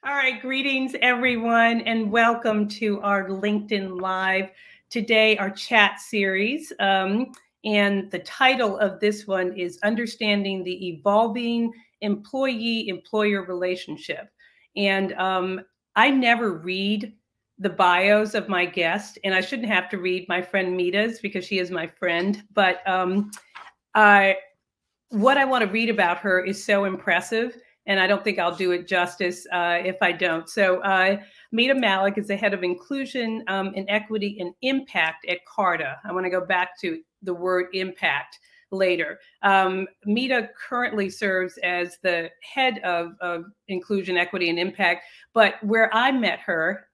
All right, greetings everyone, and welcome to our LinkedIn Live. Today, our chat series, and the title of this one is Understanding the Evolving Employee-Employer Relationship. And I never read the bios of my guest, and I shouldn't have to read my friend Mita's because she is my friend, but what I want to read about her is so impressive, and I don't think I'll do it justice if I don't. So Mita Mallick is the head of inclusion and equity and impact at Carta. I want to go back to the word impact later. Mita currently serves as the head of inclusion, equity, and impact, but where I met her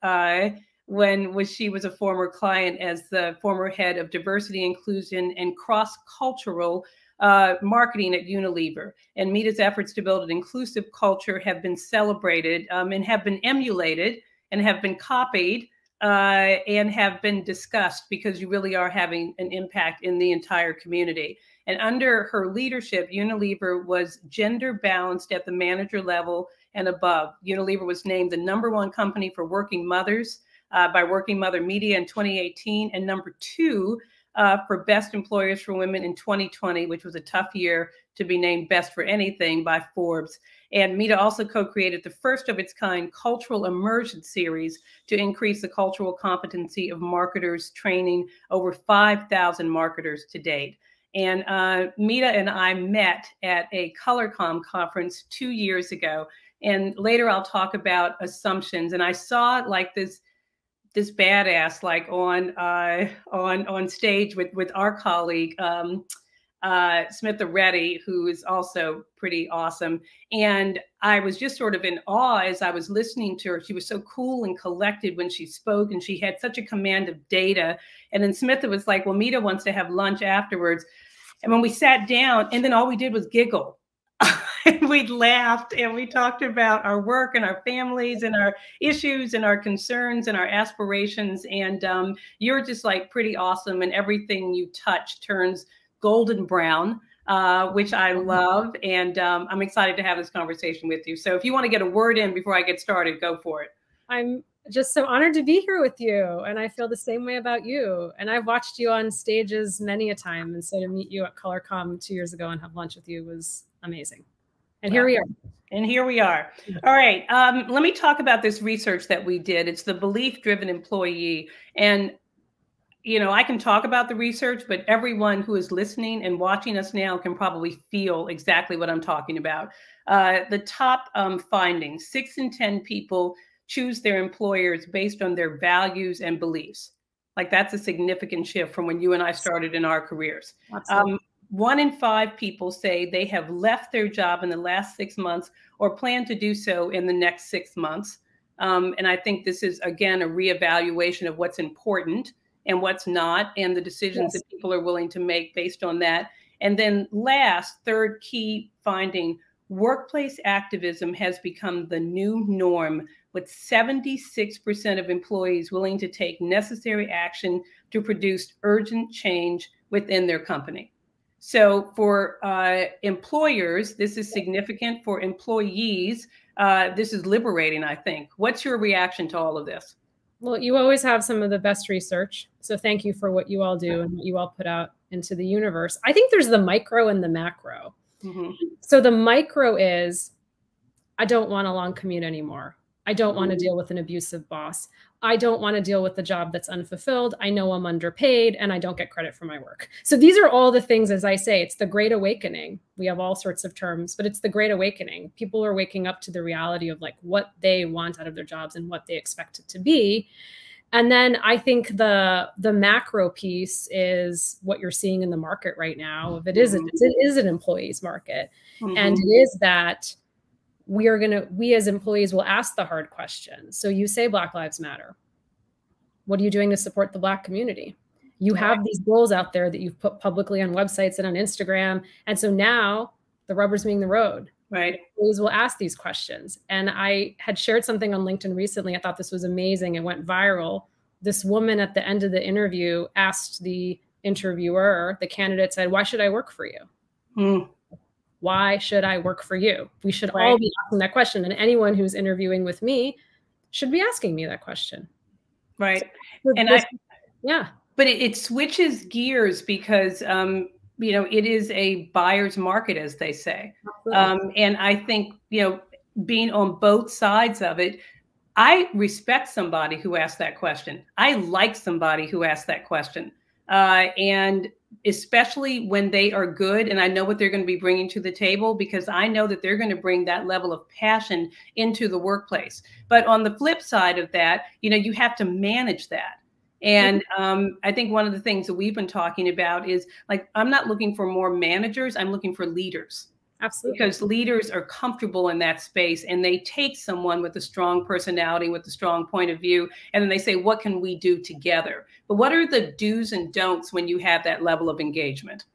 she was a former client as the former head of diversity, inclusion, and cross-cultural marketing at Unilever. And Mita's efforts to build an inclusive culture have been celebrated and have been emulated and have been copied and have been discussed because you really are having an impact in the entire community. And under her leadership, Unilever was gender balanced at the manager level and above. Unilever was named the #1 company for working mothers by Working Mother Media in 2018, and #2 for Best Employers for Women in 2020, which was a tough year to be named Best for Anything by Forbes. And Mita also co-created the first of its kind cultural immersion series to increase the cultural competency of marketers, training over 5,000 marketers to date. And Mita and I met at a ColorCom conference 2 years ago. And later I'll talk about assumptions. And I saw like this badass like on stage with our colleague Smitha Reddy, who is also pretty awesome. And I was just sort of in awe as I was listening to her. She was so cool and collected when she spoke, and she had such a command of data. And then Smitha was like, well, Mita wants to have lunch afterwards. And when we sat down, and then all we did was giggle. And we laughed and we talked about our work and our families and our issues and our concerns and our aspirations. And you're just like pretty awesome. And everything you touch turns golden brown, which I love. And I'm excited to have this conversation with you. So if you want to get a word in before I get started, go for it. I'm just so honored to be here with you. And I feel the same way about you. And I've watched you on stages many a time. And so to meet you at ColorCom 2 years ago and have lunch with you was amazing. And here we are. And here we are. All right. Let me talk about this research that we did. It's the belief-driven employee. And, you know, I can talk about the research, but everyone who is listening and watching us now can probably feel exactly what I'm talking about. The top findings, 6 in 10 people choose their employers based on their values and beliefs. Like that's a significant shift from when you and I started in our careers. 1 in 5 people say they have left their job in the last 6 months or plan to do so in the next 6 months. And I think this is, again, a reevaluation of what's important and what's not, and the decisions that people are willing to make based on that. And then last, third key finding, workplace activism has become the new norm, with 76% of employees willing to take necessary action to produce urgent change within their company. So for employers, this is significant. For employees, this is liberating, I think. What's your reaction to all of this? Well, you always have some of the best research. So thank you for what you all do and what you all put out into the universe. I think there's the micro and the macro. Mm-hmm. So the micro is, I don't want a long commute anymore. I don't want to deal with an abusive boss. I don't want to deal with the job that's unfulfilled. I know I'm underpaid and I don't get credit for my work. So these are all the things, as I say, it's the Great Awakening. We have all sorts of terms, but it's the Great Awakening. People are waking up to the reality of like what they want out of their jobs and what they expect it to be. And then I think the macro piece is what you're seeing in the market right now. If it is an employees market. And it is that we as employees will ask the hard questions. So you say Black Lives Matter. What are you doing to support the Black community? You have these goals out there that you've put publicly on websites and on Instagram. And so now the rubber's meeting the road. Right. Employees will ask these questions. And I had shared something on LinkedIn recently. I thought this was amazing. It went viral. This woman at the end of the interview asked the interviewer, the candidate said, "Why should I work for you?" Why should I work for you? We should all be asking that question. And anyone who's interviewing with me should be asking me that question. Right. So And but it switches gears because, you know, it is a buyer's market, as they say. And I think, you know, being on both sides of it, I respect somebody who asked that question. I like somebody who asked that question. And especially when they are good and I know what they're going to be bringing to the table, because I know that they're going to bring that level of passion into the workplace. But on the flip side of that, you know, you have to manage that. And I think one of the things that we've been talking about is, like, I'm not looking for more managers. I'm looking for leaders. Absolutely. Because leaders are comfortable in that space and they take someone with a strong personality, with a strong point of view, and then they say, what can we do together? But what are the do's and don'ts when you have that level of engagement?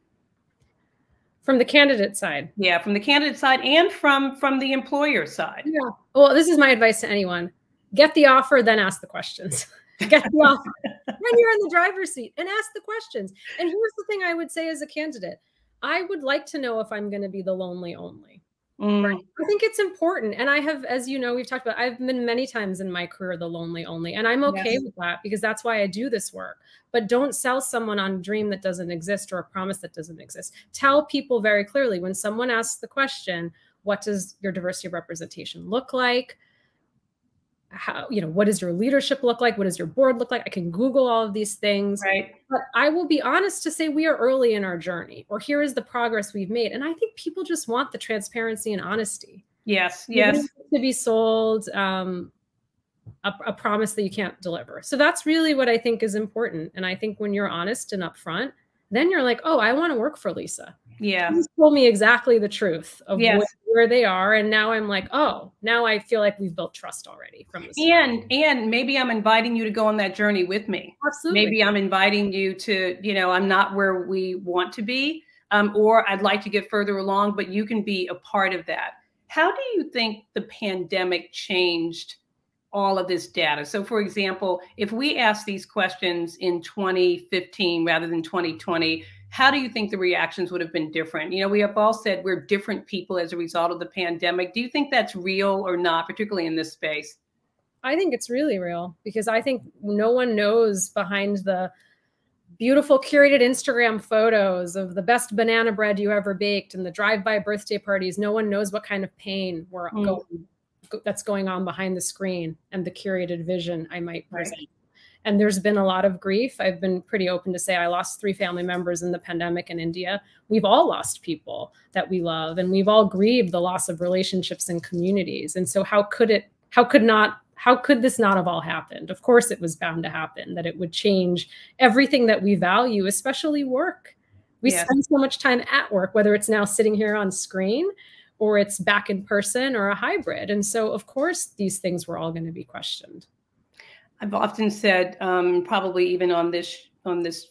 From the candidate side. Yeah, from the candidate side and from the employer side. Yeah. Well, this is my advice to anyone. Get the offer, then ask the questions. Get the offer when you're in the driver's seat and ask the questions. And here's the thing I would say as a candidate. I would like to know if I'm going to be the lonely only. Right? I think it's important. And I have, as you know, we've talked about, I've been many times in my career the lonely only, and I'm okay with that because that's why I do this work. But don't sell someone on a dream that doesn't exist or a promise that doesn't exist. Tell people very clearly when someone asks the question, what does your diversity of representation look like? How, you know, what does your leadership look like? What does your board look like? I can Google all of these things, but I will be honest to say we are early in our journey, or here is the progress we've made. And I think people just want the transparency and honesty. Yes. To be sold a promise that you can't deliver. So that's really what I think is important. And I think when you're honest and upfront, then you're like, oh, I want to work for Lisa. Yeah. She's told me exactly the truth of where they are. And now I'm like, oh, now I feel like we've built trust already from this. And maybe I'm inviting you to go on that journey with me. Absolutely. Maybe I'm inviting you to, you know, I'm not where we want to be, or I'd like to get further along, but you can be a part of that. How do you think the pandemic changed all of this data? So for example, if we ask these questions in 2015 rather than 2020, how do you think the reactions would have been different? You know, we have all said we're different people as a result of the pandemic. Do you think that's real or not, particularly in this space? I think it's really real because I think no one knows behind the beautiful curated Instagram photos of the best banana bread you ever baked and the drive-by birthday parties. No one knows what kind of pain that's going on behind the screen and the curated vision I might present. And there's been a lot of grief. I've been pretty open to say I lost 3 family members in the pandemic in India. We've all lost people that we love, and we've all grieved the loss of relationships and communities. And so how could this not have all happened? Of course it was bound to happen, that it would change everything that we value, especially work. We spend so much time at work, whether it's now sitting here on screen or it's back in person or a hybrid. And so of course these things were all going to be questioned. I've often said, probably even on this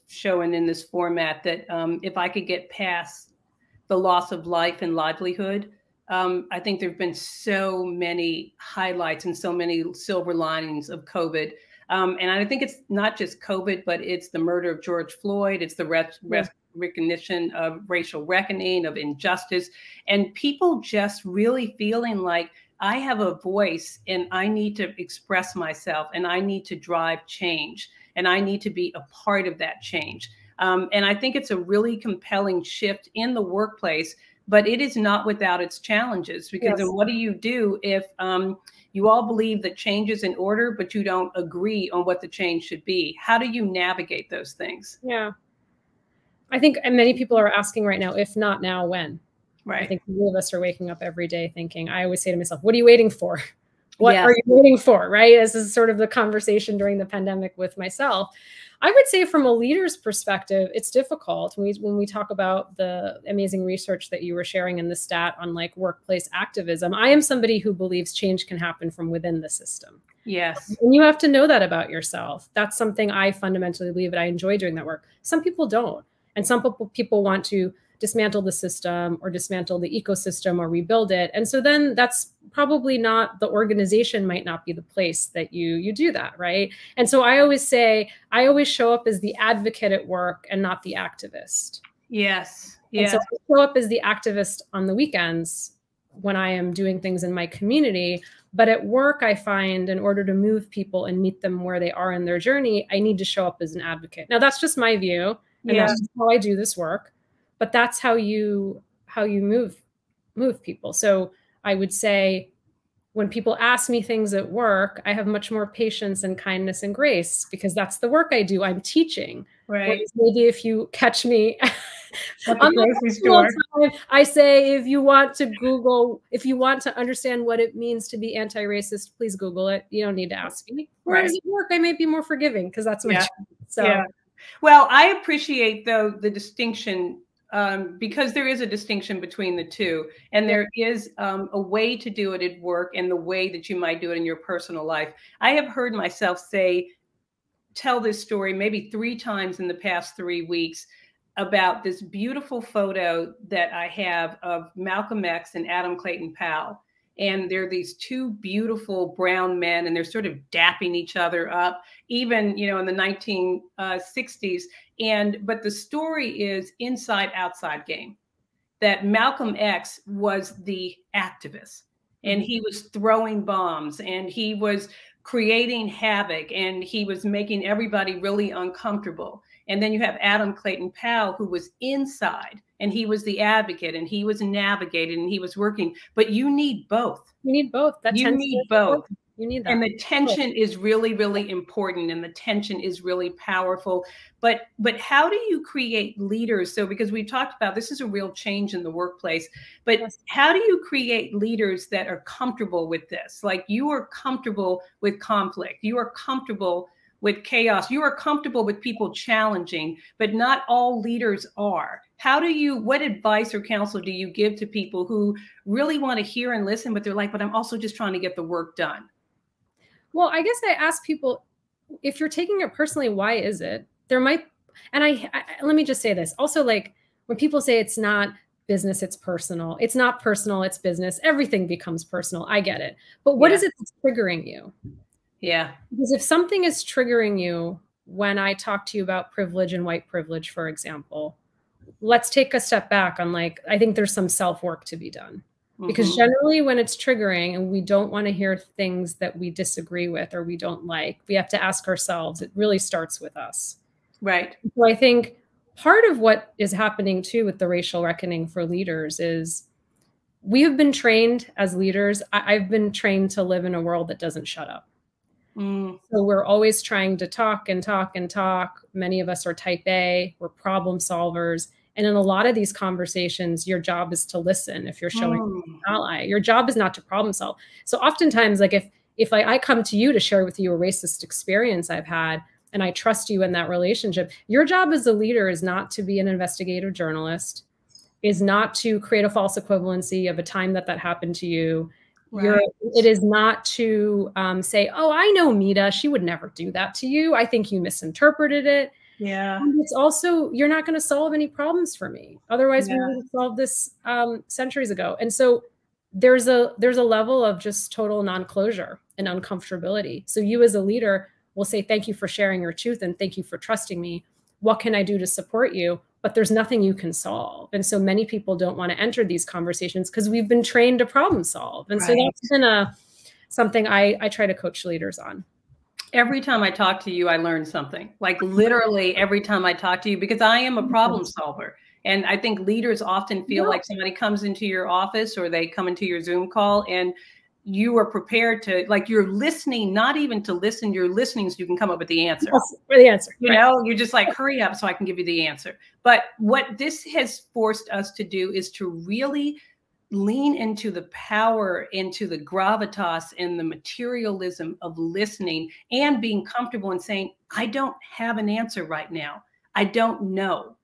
show and in this format, that if I could get past the loss of life and livelihood, I think there have been so many highlights and so many silver linings of COVID. And I think it's not just COVID, but it's the murder of George Floyd. It's the recognition of racial reckoning, of injustice, and people just really feeling like I have a voice and I need to express myself and I need to drive change and I need to be a part of that change. And I think it's a really compelling shift in the workplace, but it is not without its challenges, because then what do you do if you all believe that change is in order, but you don't agree on what the change should be? How do you navigate those things? Yeah. I think many people are asking right now, if not now, when? Right. I think many of us are waking up every day thinking, I always say to myself, what are you waiting for? What are you waiting for? Right? This is sort of the conversation during the pandemic with myself. I would say from a leader's perspective, it's difficult when we talk about the amazing research that you were sharing in the stat on like workplace activism. I am somebody who believes change can happen from within the system. Yes. And you have to know that about yourself. That's something I fundamentally believe, and I enjoy doing that work. Some people don't. And some people want to dismantle the system or dismantle the ecosystem or rebuild it. And so then that's probably not, the organization might not be the place that you do that, right? And so I always say, I always show up as the advocate at work and not the activist. Yes. And so I show up as the activist on the weekends when I am doing things in my community. But at work, I find in order to move people and meet them where they are in their journey, I need to show up as an advocate. Now, that's just my view, and that's just how I do this work. But that's how you move people. So I would say when people ask me things at work, I have much more patience and kindness and grace because that's the work I do. I'm teaching. Right. Maybe if you catch me at the grocery store, I say, if you want to understand what it means to be anti-racist, please Google it. You don't need to ask me. Whereas at work, I may be more forgiving because that's my job. So, well, I appreciate though the distinction. Because there is a distinction between the two, and there is a way to do it at work and the way that you might do it in your personal life. I have heard myself tell this story maybe 3 times in the past 3 weeks about this beautiful photo that I have of Malcolm X and Clayton Powell. And they're these 2 beautiful brown men, and they're sort of dapping each other up, even, in the 1960s. But the story is inside outside game, that Malcolm X was the activist, and he was throwing bombs, and he was creating havoc, and he was making everybody really uncomfortable. And then you have Clayton Powell, who was inside, and he was the advocate, and he was navigating, and he was working. But you need both. You need both. You need both. You need that. And the tension is really, really important, and the tension is really powerful. But how do you create leaders? So, because we talked about this is a real change in the workplace, but how do you create leaders that are comfortable with this? Like, you are comfortable with conflict. You are comfortable with chaos. You are comfortable with people challenging, but not all leaders are. What advice or counsel do you give to people who really want to hear and listen, but they're like, but I'm also just trying to get the work done? Well, I guess I ask people, if you're taking it personally, why is it? There might, and I let me just say this. Also, like, when people say it's not business, it's personal. It's not personal, it's business. Everything becomes personal. I get it. But what is it that's triggering you? Yeah. Because if something is triggering you when I talk to you about privilege and white privilege, for example, let's take a step back on, like, I think there's some self-work to be done. Because generally when it's triggering and we don't want to hear things that we disagree with or we don't like, we have to ask ourselves, it really starts with us. Right. So I think part of what is happening too with the racial reckoning for leaders is we have been trained as leaders. I've been trained to live in a world that doesn't shut up. So we're always trying to talk and talk and talk. Many of us are type A, we're problem solvers. And in a lot of these conversations, your job is to listen. If you're showing an ally, your job is not to problem solve. So oftentimes, like, if I come to you to share with you a racist experience I've had, and I trust you in that relationship, your job as a leader is not to be an investigative journalist, is not to create a false equivalency of a time that happened to you. Right. It is not to say, oh, I know Mita, she would never do that to you. I think you misinterpreted it. Yeah. And it's also, you're not going to solve any problems for me. Otherwise, we would have solved this centuries ago. And so there's a level of just total non-closure and uncomfortability. So you as a leader will say, thank you for sharing your truth and thank you for trusting me. What can I do to support you? But there's nothing you can solve. And so many people don't want to enter these conversations because we've been trained to problem solve. And so that's been something I try to coach leaders on. Every time I talk to you, I learn something. Like, literally every time I talk to you, because I am a problem solver. And I think leaders often feel like somebody comes into your office or they come into your Zoom call and you are prepared to, like, you're listening, not even to listen, you're listening so you can come up with the answer. For the answer. You know, you're just like, hurry up so I can give you the answer. But what this has forced us to do is to really lean into the power, into the gravitas and the materialism of listening and being comfortable and saying, I don't have an answer right now. I don't know.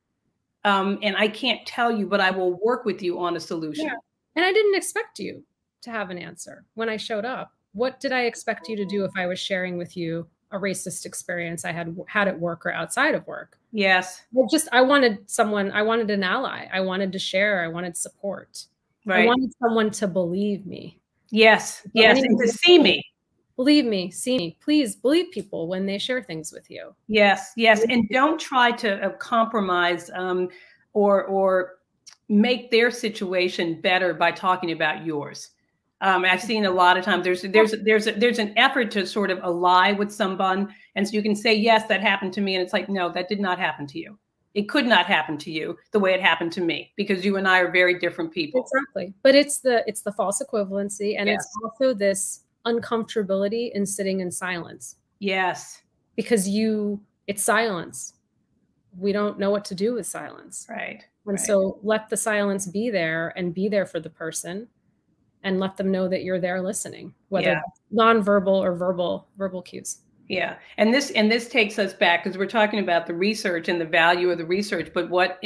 And I can't tell you, but I will work with you on a solution. Yeah. And I didn't expect you to have an answer when I showed up. What did I expect you to do if I was sharing with you a racist experience I had at work or outside of work? Yes. I wanted an ally. I wanted to share. I wanted support. Right. I wanted someone to believe me. Yes. Yes. And to see me. Believe me, see me. Please believe people when they share things with you. Yes. Yes. And don't try to compromise or make their situation better by talking about yours. I've seen a lot of times there's an effort to sort of ally with someone, and so you can say, yes, that happened to me, and it's like, no, that did not happen to you. It could not happen to you the way it happened to me, because you and I are very different people. Exactly. But it's the false equivalency, and yes. It's also this uncomfortability in sitting in silence. Yes. Because it's silence. We don't know what to do with silence. Right. And so let the silence be there, and be there for the person, and let them know that you're there listening, whether nonverbal or verbal cues. Yeah. And this takes us back, because we're talking about the research and the value of the research, but what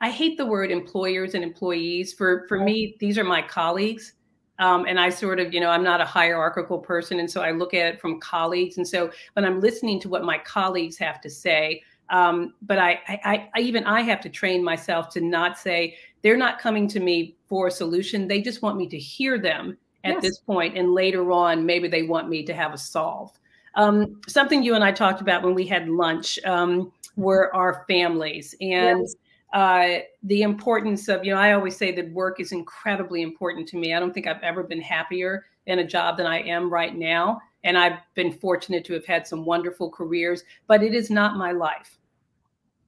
I hate the word employers and employees. For me, these are my colleagues. And I sort of, I'm not a hierarchical person. And so I look at it from colleagues. And so when I'm listening to what my colleagues have to say, but I have to train myself to not say, they're not coming to me for a solution. They just want me to hear them at this point. And later on, maybe they want me to have a solve. Something you and I talked about when we had lunch were our families, and the importance of, I always say that work is incredibly important to me. I don't think I've ever been happier in a job than I am right now. And I've been fortunate to have had some wonderful careers, but it is not my life.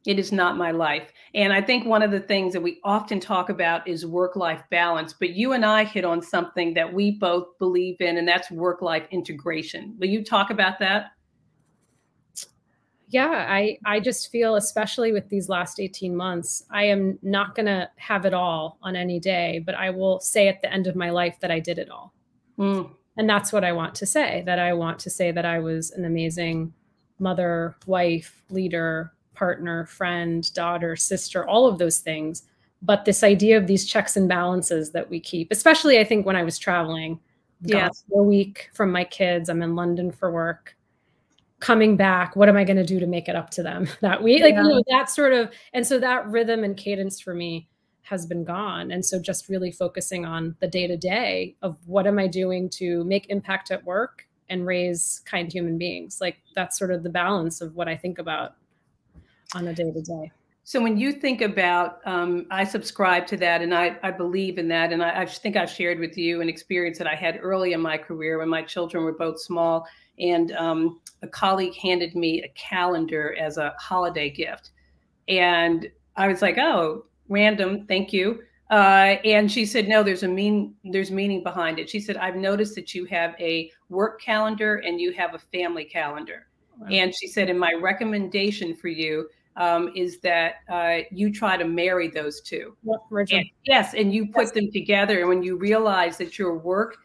It is not my life. And I think one of the things that we often talk about is work-life balance, but you and I hit on something that we both believe in, and that's work-life integration. Will you talk about that? Yeah, I just feel, especially with these last 18 months, I am not going to have it all on any day, but I will say at the end of my life that I did it all. And that's what I want to say, that I want to say that I was an amazing mother, wife, leader, partner, friend, daughter, sister, all of those things. But this idea of these checks and balances that we keep, especially I think when I was traveling, a week from my kids, I'm in London for work, coming back, what am I going to do to make it up to them that week? Like, that sort of, and so that rhythm and cadence for me has been gone. And so just really focusing on the day-to-day of what am I doing to make impact at work and raise kind human beings. Like, that's sort of the balance of what I think about on a day-to-day. So when you think about, I subscribe to that, and I believe in that. And I think I've shared with you an experience that I had early in my career when my children were both small. And a colleague handed me a calendar as a holiday gift. And I was like, oh, random, thank you. And she said, no, there's meaning behind it. She said, I've noticed that you have a work calendar and you have a family calendar. Wow. And she said, and my recommendation for you is that you try to marry those two. And you put them together. And when you realize that your work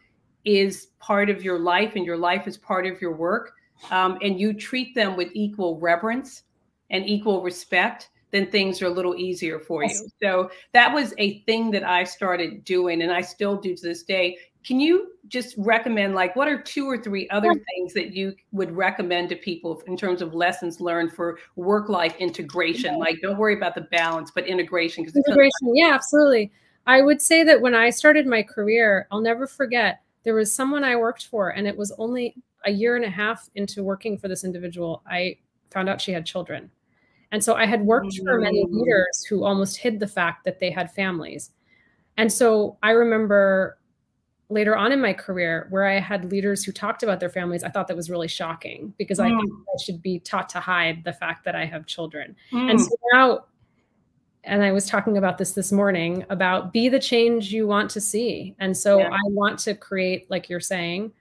is part of your life and your life is part of your work, and you treat them with equal reverence and equal respect, then things are a little easier for you. So that was a thing that I started doing, and I still do to this day. Can you just recommend, like, what are 2 or 3 other things that you would recommend to people in terms of lessons learned for work-life integration? Like, don't worry about the balance, but integration. Integration, yeah, absolutely. I would say that when I started my career, I'll never forget, there was someone I worked for, and it was only a year and a half into working for this individual, I found out she had children. And so I had worked for many leaders who almost hid the fact that they had families. And so I remember later on in my career where I had leaders who talked about their families, I thought that was really shocking, because I think I should be taught to hide the fact that I have children. And so now, and I was talking about this morning, about be the change you want to see. And so I want to create, like you're saying,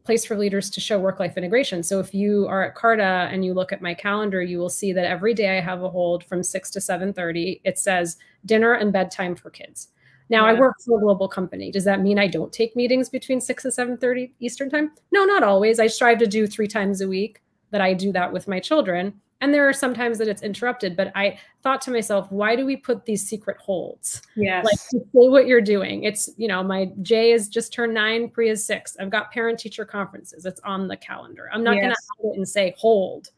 place for leaders to show work-life integration. So if you are at Carta and you look at my calendar, you will see that every day I have a hold from 6 to 7:30. It says dinner and bedtime for kids. Now I work for a global company. Does that mean I don't take meetings between 6 and 7:30 Eastern time? No, not always. I strive to do 3 times a week that I do that with my children. And there are some times that it's interrupted, but I thought to myself, why do we put these secret holds? Yes. Like, to say what you're doing. It's, my Jay has just turned 9, Priya's 6. I've got parent teacher conferences. It's on the calendar. I'm not going to add it and say hold,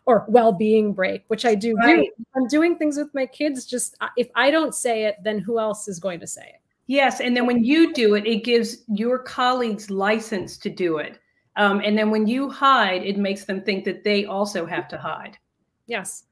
or well-being break, which I do. I'm doing things with my kids. Just if I don't say it, then who else is going to say it? Yes. And then when you do it, it gives your colleagues license to do it. And then when you hide, it makes them think that they also have to hide. Yes.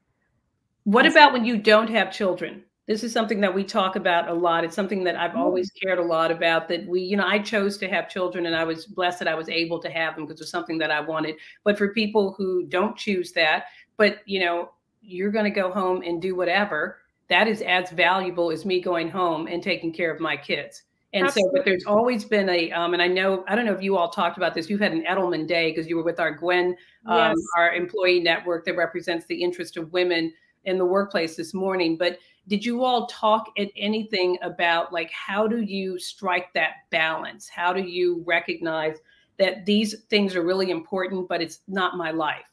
What about when you don't have children? This is something that we talk about a lot. It's something that I've always cared a lot about, that we, I chose to have children, and I was blessed that I was able to have them because it was something that I wanted. But for people who don't choose that, but you're going to go home and do whatever, that is as valuable as me going home and taking care of my kids. And Absolutely. So, but there's always been a, and I don't know if you all talked about this. You've had an Edelman Day because you were with our Gwen, yes. Our employee network that represents the interest of women in the workplace this morning. But did you all talk at anything about, like, how do you strike that balance? How do you recognize that these things are really important, but it's not my life?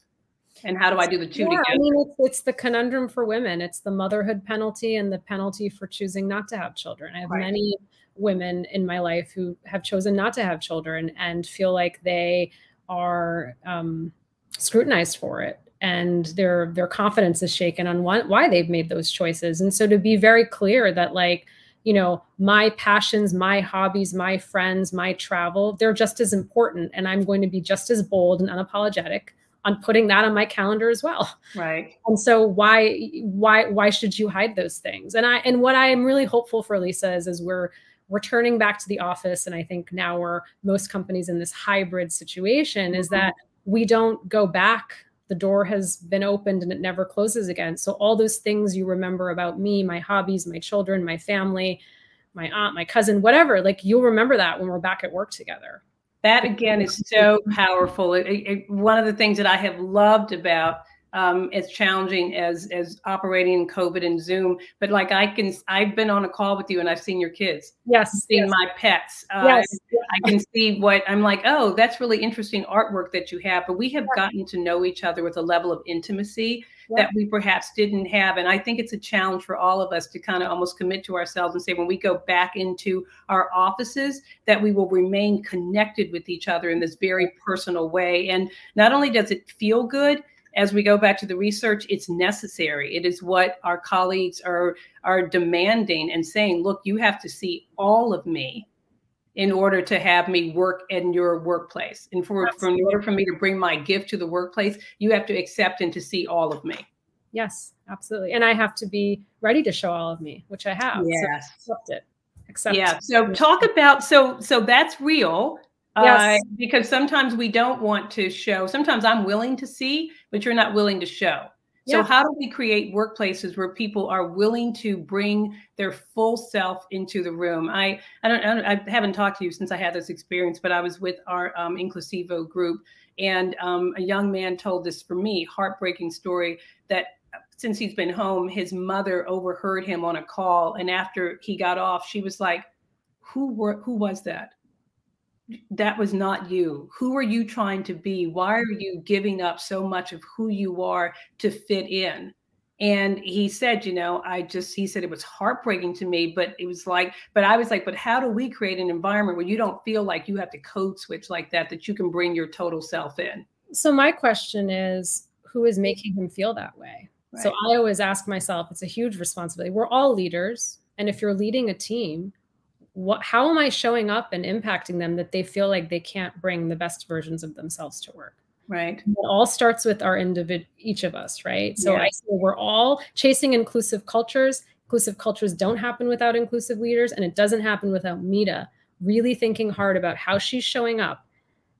And how do I do the two together? I mean, it's the conundrum for women. It's the motherhood penalty and the penalty for choosing not to have children. I have many women in my life who have chosen not to have children and feel like they are scrutinized for it. And their confidence is shaken on why they've made those choices. And so to be very clear that, like, my passions, my hobbies, my friends, my travel, they're just as important. And I'm going to be just as bold and unapologetic on putting that on my calendar as well. Right. And so why should you hide those things? And what I am really hopeful for, Lisa, is we're returning back to the office. And I think now most companies in this hybrid situation is that we don't go back. The door has been opened and it never closes again. So all those things you remember about me, my hobbies, my children, my family, my aunt, my cousin, whatever, like, you'll remember that when we're back at work together. That, again, is so powerful. One of the things that I have loved about as challenging as operating in COVID and Zoom, but like I've been on a call with you and I've seen your kids. Yes. I've seen my pets. Yes. I can see what I'm like, oh, that's really interesting artwork that you have. But we have gotten to know each other with a level of intimacy that we perhaps didn't have. And I think it's a challenge for all of us to kind of almost commit to ourselves and say, when we go back into our offices, that we will remain connected with each other in this very personal way. And not only does it feel good, as we go back to the research, it's necessary. It is what our colleagues are demanding and saying, look, you have to see all of me in order to have me work in your workplace. And in order for me to bring my gift to the workplace, you have to accept and to see all of me. Yes, absolutely. And I have to be ready to show all of me, which I have. Yes. So accept it. Yeah. So talk about, so that's real. Yes. Because sometimes we don't want to show. Sometimes I'm willing to see, but you're not willing to show. So how do we create workplaces where people are willing to bring their full self into the room? I haven't talked to you since I had this experience, but I was with our Inclusivo group, and a young man told this, for me, heartbreaking story that since he's been home, his mother overheard him on a call, and after he got off, she was like, who was that? That was not you. Who are you trying to be? Why are you giving up so much of who you are to fit in? And he said, he said it was heartbreaking to me, but it was like, but I was like, but how do we create an environment where you don't feel like you have to code switch like that you can bring your total self in? So my question is, who is making him feel that way? Right. So I always ask myself, it's a huge responsibility. We're all leaders. And if you're leading a team, how am I showing up and impacting them that they feel like they can't bring the best versions of themselves to work? Right. It all starts with each of us, right? So I say we're all chasing inclusive cultures. Inclusive cultures don't happen without inclusive leaders, and it doesn't happen without Mita really thinking hard about how she's showing up.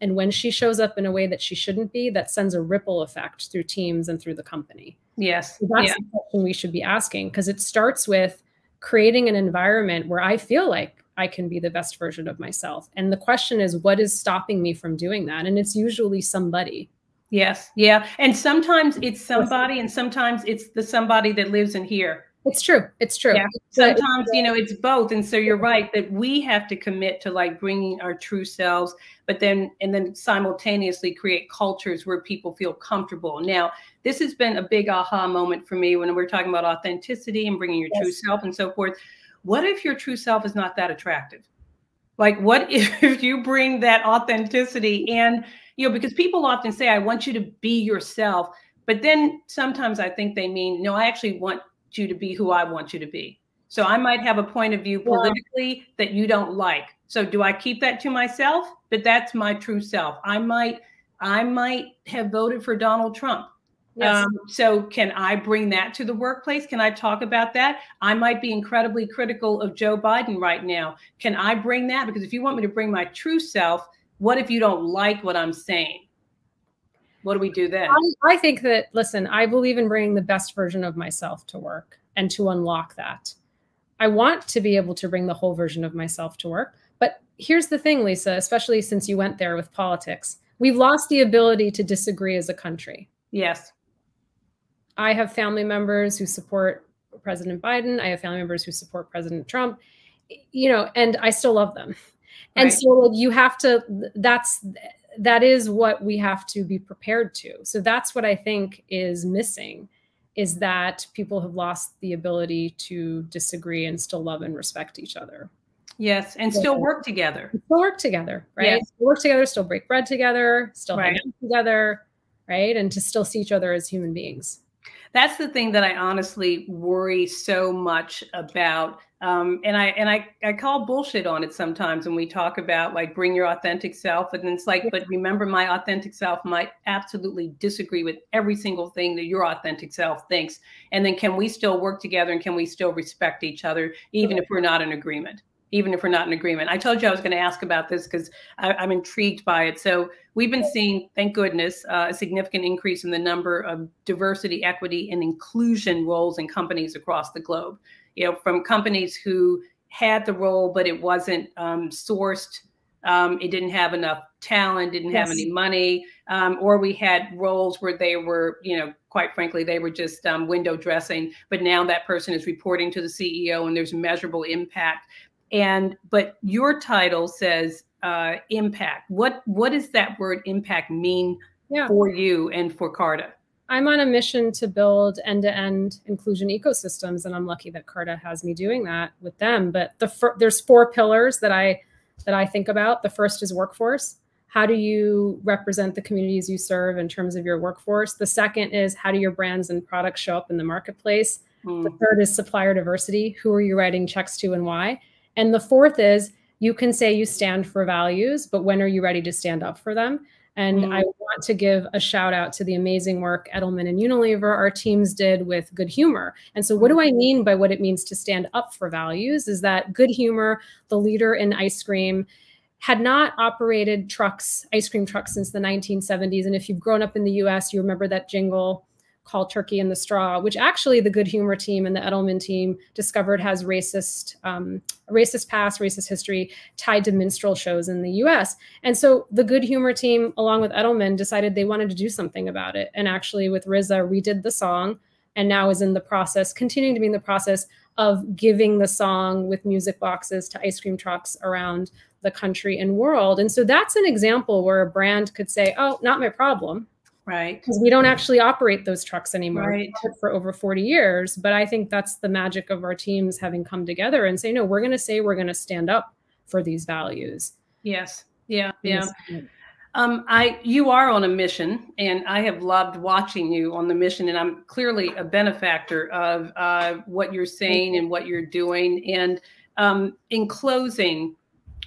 And when she shows up in a way that she shouldn't be, that sends a ripple effect through teams and through the company. Yes. So that's the question we should be asking, because it starts with creating an environment where I feel like I can be the best version of myself. And the question is, what is stopping me from doing that? And it's usually somebody. Yes. Yeah. And sometimes it's somebody, and sometimes it's the somebody that lives in here. It's true. It's true. Yeah. Sometimes, it's both. And so you're right that we have to commit to, like, bringing our true selves, but then simultaneously create cultures where people feel comfortable. Now, this has been a big aha moment for me when we're talking about authenticity and bringing your true self and so forth. What if your true self is not that attractive? Like, what if you bring that authenticity and, because people often say, I want you to be yourself. But then sometimes I think they mean, no, I actually want you to be who I want you to be. So I might have a point of view politically that you don't like. So do I keep that to myself? But that's my true self. I might have voted for Donald Trump, Yes. So can I bring that to the workplace? Can I talk about that? I might be incredibly critical of Joe Biden right now. Can I bring that? Because if you want me to bring my true self, what if you don't like what I'm saying? What do we do then? I think that, listen, I believe in bringing the best version of myself to work and to unlock that. I want to be able to bring the whole version of myself to work. But here's the thing, Lisa, especially since you went there with politics, we've lost the ability to disagree as a country. Yes. I have family members who support President Biden. I have family members who support President Trump, and I still love them. Right. And so you have to, that is what we have to be prepared to. So that's what I think is missing, is that people have lost the ability to disagree and still love and respect each other. Yes, and still work together. Still work together, right? Yes. Still work together, still break bread together, still hang out together, right? And to still see each other as human beings. That's the thing that I honestly worry so much about. And I call bullshit on it sometimes when we talk about like bring your authentic self. And it's like, but remember, my authentic self might absolutely disagree with every single thing that your authentic self thinks. And then can we still work together, and can we still respect each other, even if we're not in agreement? Even if we're not in agreement. I told you I was going to ask about this because I'm intrigued by it. So we've been seeing, thank goodness, a significant increase in the number of diversity, equity, and inclusion roles in companies across the globe. From companies who had the role, but it wasn't sourced. It didn't have enough talent, didn't have any money, or we had roles where they were, quite frankly, they were just window dressing. But now that person is reporting to the CEO and there's measurable impact. But your title says impact. What does that word impact mean for you and for Carta? I'm on a mission to build end-to-end inclusion ecosystems, and I'm lucky that Carta has me doing that with them. But there's 4 pillars that I think about. The first is workforce. How do you represent the communities you serve in terms of your workforce? The second is, how do your brands and products show up in the marketplace? The third is supplier diversity. Who are you writing checks to and why? And the fourth is, you can say you stand for values, but when are you ready to stand up for them? And I want to give a shout out to the amazing work Edelman and Unilever, our teams, did with Good Humor. And so what do I mean by what it means to stand up for values is that Good Humor, the leader in ice cream, had not operated ice cream trucks since the 1970s. And if you've grown up in the US, you remember that jingle, called Turkey in the Straw, which actually the Good Humor team and the Edelman team discovered has racist past, racist history tied to minstrel shows in the US. And so the Good Humor team, along with Edelman, decided they wanted to do something about it. And actually with RZA, redid the song, and now is in the process, continuing to be in the process of giving the song with music boxes to ice cream trucks around the country and world. And so that's an example where a brand could say, oh, not my problem. Right. Because we don't actually operate those trucks anymore. Right. For over 40 years. But I think that's the magic of our teams having come together and say, no, we're going to stand up for these values. Yes. Yeah. Yeah. You are on a mission, and I have loved watching you on the mission, and I'm clearly a benefactor of what you're saying and what you're doing. And in closing,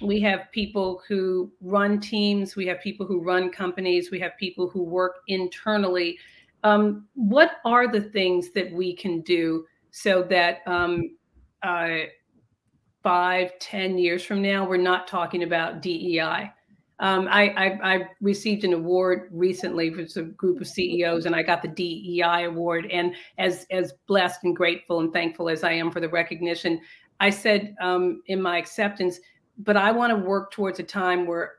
we have people who run teams, we have people who run companies, we have people who work internally. What are the things that we can do so that 5-10 years from now, we're not talking about DEI? I received an award recently for a group of CEOs, and I got the DEI award. And as blessed and grateful and thankful as I am for the recognition, I said in my acceptance, but I want to work towards a time where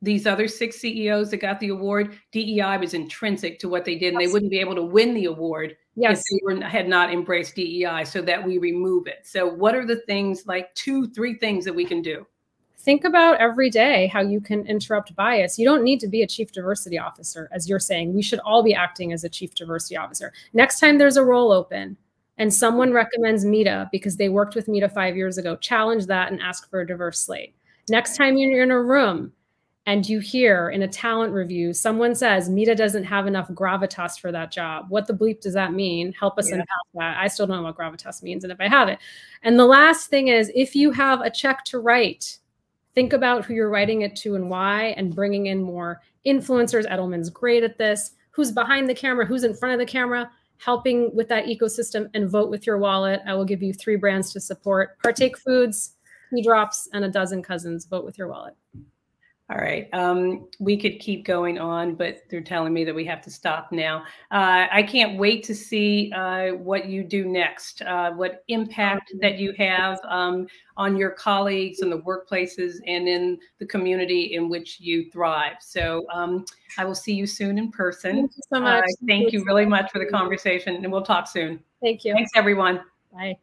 these other 6 CEOs that got the award, DEI was intrinsic to what they did, and they wouldn't be able to win the award if they had not embraced DEI, so that we remove it. So what are the things, like 2-3 things that we can do? Think about every day how you can interrupt bias. You don't need to be a chief diversity officer, as you're saying. We should all be acting as a chief diversity officer. Next time there's a role open, and someone recommends Mita because they worked with Mita 5 years ago, challenge that and ask for a diverse slate. Next time you're in a room and you hear in a talent review, someone says Mita doesn't have enough gravitas for that job. What the bleep does that mean? Help us unpack that. I still don't know what gravitas means, and if I have it. And the last thing is, if you have a check to write, think about who you're writing it to and why, and bringing in more influencers. Edelman's great at this. who's behind the camera, who's in front of the camera, helping with that ecosystem, and vote with your wallet. I will give you 3 brands to support: Partake Foods, Tea Drops, and A Dozen Cousins. Vote with your wallet. All right. We could keep going on, but they're telling me that we have to stop now. I can't wait to see what you do next, what impact that you have on your colleagues and the workplaces and in the community in which you thrive. So I will see you soon in person. Thank you so much. Thank you really much for the conversation, and we'll talk soon. Thank you. Thanks, everyone. Bye.